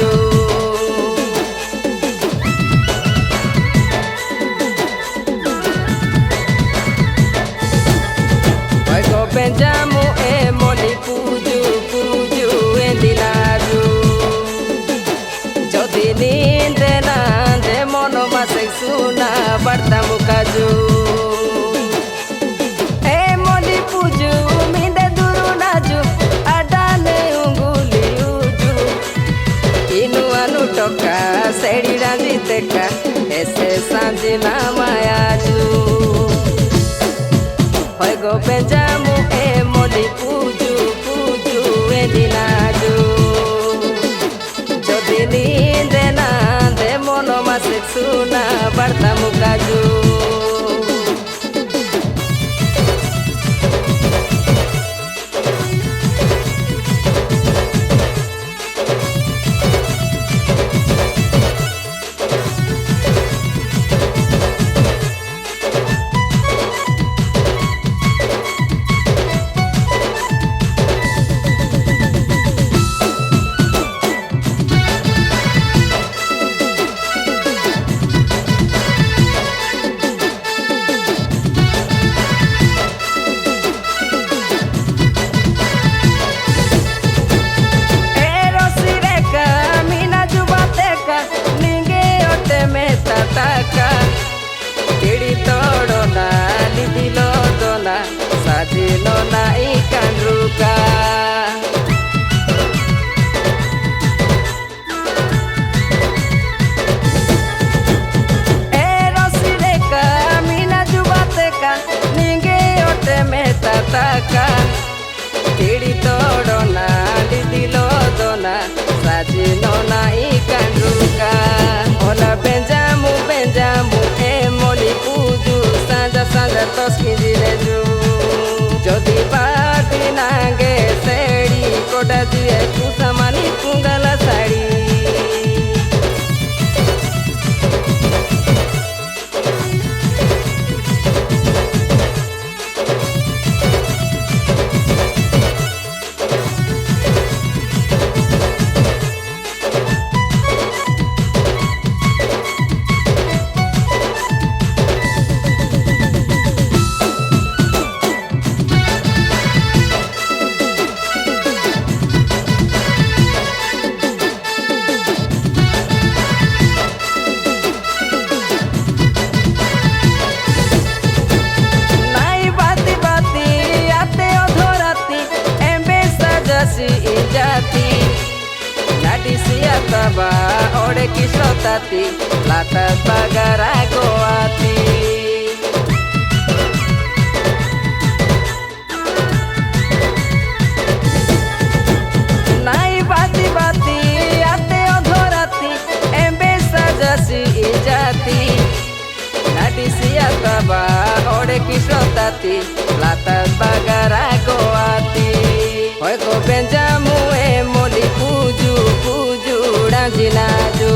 কাজু Benjamu moli puju puju endinaju Jodi ninde nande mono masek suna bartamu kaju moli puju minde duru naju adane unguli uju Inu anu toka sedi ranji teka ese sanji namayaju Hoy go Benjamu moli puju puju endinaju Jodi ninde nande mono masek suna bartamu kaju Taka kiri todo na lidilo dona sajino na ikan ruka rosireka mina jubateka ninge ote meta taka kiri todo na lidilo dona sajino na ikan ruka Hola Benjamu moli puju sanja sanja toskinji reju Jodi bati nange sedi koda diye kusamani kungala sari Jati nadi siataba ore kisotati lata bagara goati nai bati bati ate odhorati embe sajasi jati nadi siataba ore kisotati lata bagara goati Hoy go Benjamu moli puju puju ranjinaju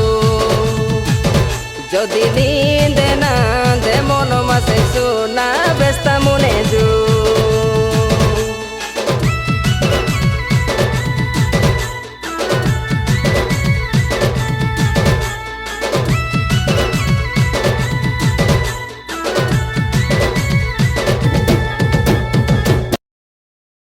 Jodi ninde nande mono masek suna besta mune